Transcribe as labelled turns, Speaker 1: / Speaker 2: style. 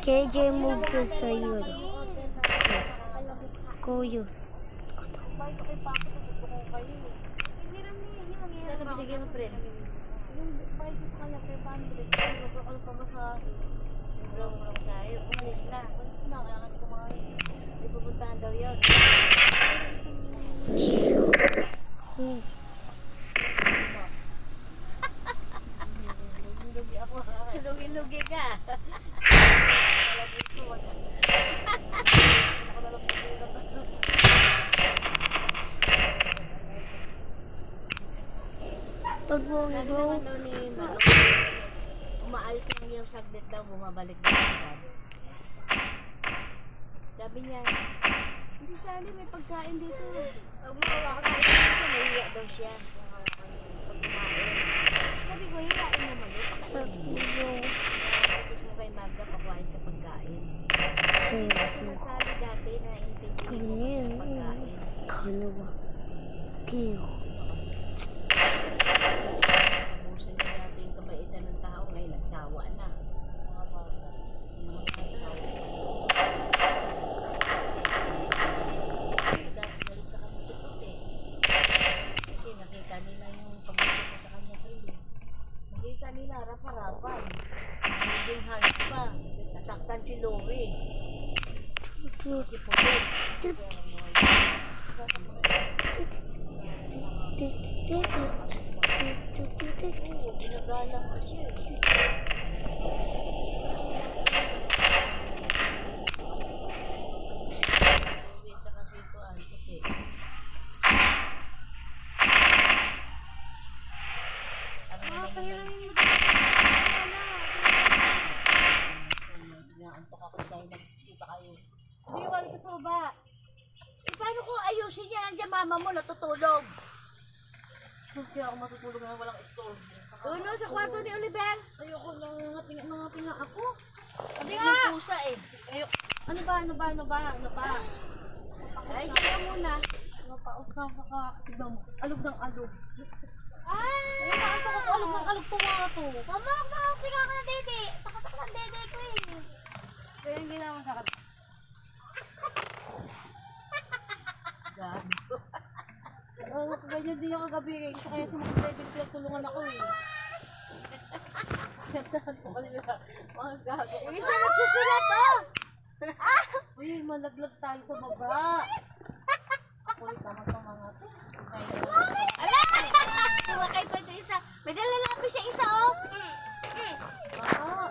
Speaker 1: KJ move ko sa'yo. Kuyo.
Speaker 2: Bakit ako yung pakot na gusto ko kayo eh? Hindi naman hindi mangyayari. Ano binigyan mo, friend? Yung bakit ko sa kanya, pero paano ba? Sobrang ano pa masahe. Sobrang ano masahe. Umalis na. Umalis na, kaya nga kumain. May pupuntahan daw yun. Lugi ako. Lugi ka. Nalagis ko. Ako nalang pupunta.
Speaker 1: Tagwang
Speaker 2: Sabi
Speaker 1: daw.
Speaker 2: naman daw ni Manok, umaalis lang yung saglit daw, bumabalik na agad. Sabi niya, hindi sali, may pagkain dito. Huwag mo hawakan siya, nahiya daw siya. Pag kumain. Sabi ko, hiyain mo Manok, pakainin. Tapos mo kay Magda, pakuhain sa pagkain. Hindi ako nasali dati na intindihin mo sa pagkain.
Speaker 1: Kanawa. Kiyo.
Speaker 2: Ubusan niya dati yung kabaitan ng tao, ngayon nagsawa na. Mga bata. Yung mga tao. Dahil galit sa kanya si Puti. Kasi nakita nila yung pagkakas ko sa kanya kayo. Nakita nila harap-harapan. Moving hands pa. Nasaktan si Lowe. Si Puti. Oo, ginagalang ka siya. Sa kasituan, Puti. Antok ako dahil nagkikita kayo. Hindi yung wali ka sa baba. Eh, paano ko ayusin yan? Nandiyan mama mo natutulog. So, kaya ako matutulog na walang store. Doon sa kwarto ni Oliver. Ayoko nangatinga ako. Sabi nga! Pusa eh. Ano ba? Ay, kaya muna. Mapaus na ako sa kakatigaw mo. Alog ng alog. Ay! Ay, nakantok ako alog ng alog tumato. Mama, magmamaksik ako ng dede. Sakat ako ng dede ko eh. Kaya hindi naman sakat. Gabi. Oo, ganyan din yung kagabi. Kaya sumakit tayo, tulungan ako eh. Kantahan ko kanila. Mga gago. Hindi siya nagsusulat oh! Uy, malaglag tayo sa baba. Uy, tama sa mga to. Ala! Sumakay pa ito isa. May dalalapis siya isa oh. Oo.